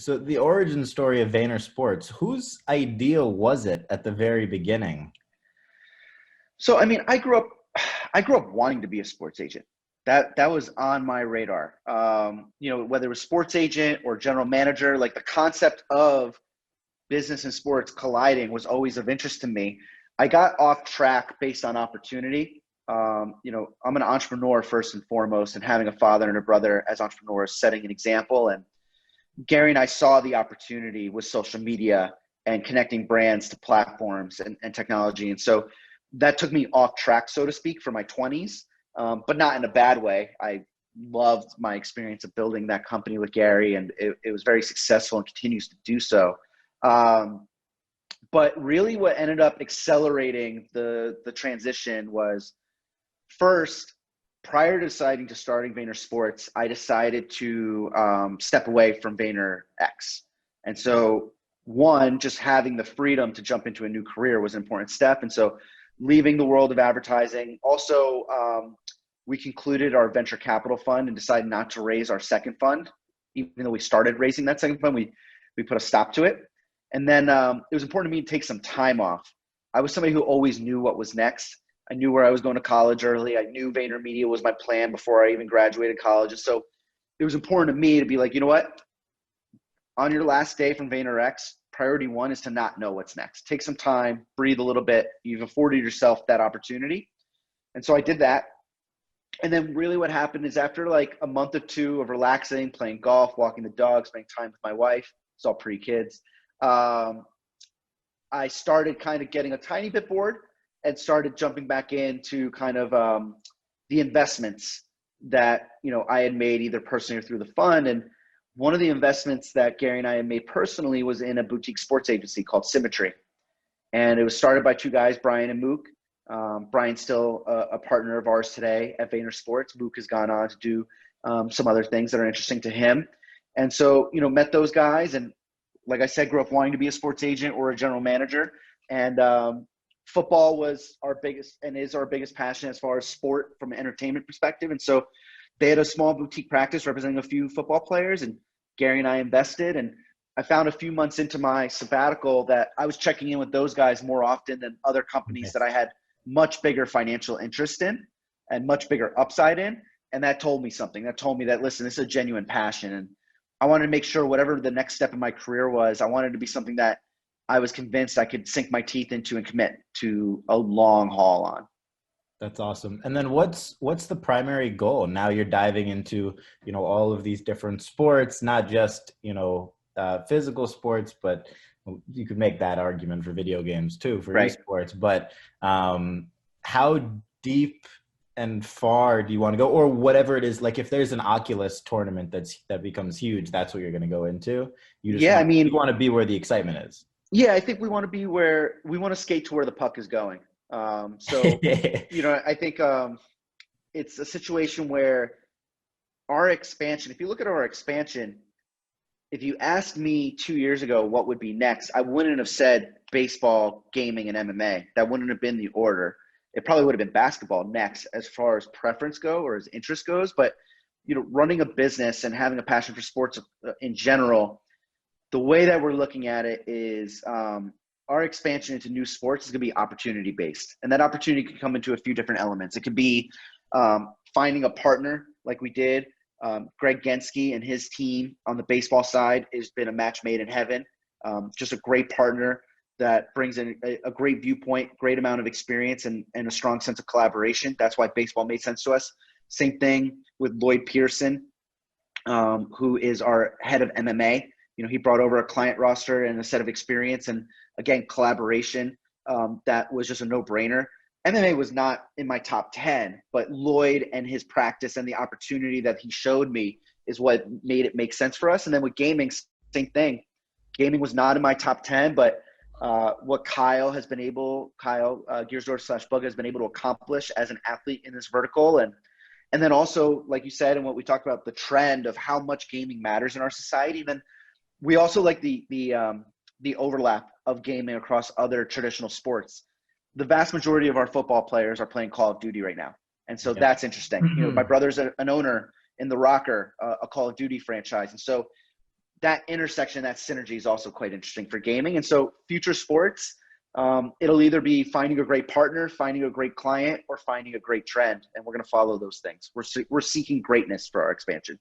So the origin story of VaynerSports, whose idea was it at the very beginning? So, I mean, I grew up wanting to be a sports agent. That was on my radar. Whether it was sports agent or general manager, like the concept of business and sports colliding was always of interest to me. I got off track based on opportunity. I'm an entrepreneur first and foremost, and having a father and a brother as entrepreneurs, setting an example. And Gary and I saw the opportunity with social media and connecting brands to platforms and technology. And so that took me off track, so to speak, for my 20s, but not in a bad way. I loved my experience of building that company with Gary, and it was very successful and continues to do so. But really what ended up accelerating the transition was first, prior to deciding to starting VaynerSports, I decided to step away from VaynerX. And so one, just having the freedom to jump into a new career was an important step. And so leaving the world of advertising. Also, we concluded our venture capital fund and decided not to raise our second fund. Even though we started raising that second fund, we put a stop to it. And then it was important to me to take some time off. I was somebody who always knew what was next. I knew where I was going to college early. I knew VaynerMedia was my plan before I even graduated college. And so it was important to me to be like, you know what? On your last day from VaynerX, priority one is to not know what's next. Take some time, breathe a little bit. You've afforded yourself that opportunity. And so I did that. And then really what happened is after like a month or two of relaxing, playing golf, walking the dog, spending time with my wife, it's all pre-kids, I started kind of getting a tiny bit bored and started jumping back into kind of the investments that, I had made either personally or through the fund. And one of the investments that Gary and I had made personally was in a boutique sports agency called Symmetry. And it was started by two guys, Brian and Mook. Brian's still a partner of ours today at VaynerSports. Mook has gone on to do some other things that are interesting to him. And so, met those guys. And like I said, grew up wanting to be a sports agent or a general manager. And football was our biggest and is our biggest passion as far as sport from an entertainment perspective. And so they had a small boutique practice representing a few football players, and Gary and I invested. And I found a few months into my sabbatical that I was checking in with those guys more often than other companies that I had much bigger financial interest in and much bigger upside in. And that told me something. That told me that, listen, this is a genuine passion. And I wanted to make sure whatever the next step in my career was, I wanted to be something that I was convinced I could sink my teeth into and commit to a long haul on. That's awesome. And then what's the primary goal? Now you're diving into, all of these different sports, not just, physical sports, but you could make that argument for video games too, for Right. esports. But how deep and far do you want to go, or whatever it is? Like if there's an Oculus tournament that becomes huge, that's what you're going to go into. You want to be where the excitement is. Yeah, I think we want to skate to where the puck is going. I think it's a situation where our expansion, if you look at our expansion, if you asked me 2 years ago what would be next, I wouldn't have said baseball, gaming, and MMA. That wouldn't have been the order. It probably would have been basketball next as far as preference go or as interest goes. But, running a business and having a passion for sports in general, the way that we're looking at it is our expansion into new sports is going to be opportunity based. And that opportunity can come into a few different elements. It could be finding a partner like we did. Greg Genske and his team on the baseball side has been a match made in heaven. Just a great partner that brings in a great viewpoint, great amount of experience, and a strong sense of collaboration. That's why baseball made sense to us. Same thing with Lloyd Pearson, who is our head of MMA. He brought over a client roster and a set of experience, and again, collaboration that was just a no-brainer. MMA was not in my top 10, but Lloyd and his practice and the opportunity that he showed me is what made it make sense for us. And then with gaming, same thing. Gaming was not in my top 10, but what Kyle Giersdorf/Bug has been able to accomplish as an athlete in this vertical. And then also, like you said, and what we talked about, the trend of how much gaming matters in our society. Then we also like the overlap of gaming across other traditional sports. The vast majority of our football players are playing Call of Duty right now. And so that's interesting. My brother's an owner in the Rocker, a Call of Duty franchise. And so that intersection, that synergy is also quite interesting for gaming. And so future sports, it'll either be finding a great partner, finding a great client, or finding a great trend. And we're going to follow those things. We're seeking greatness for our expansion.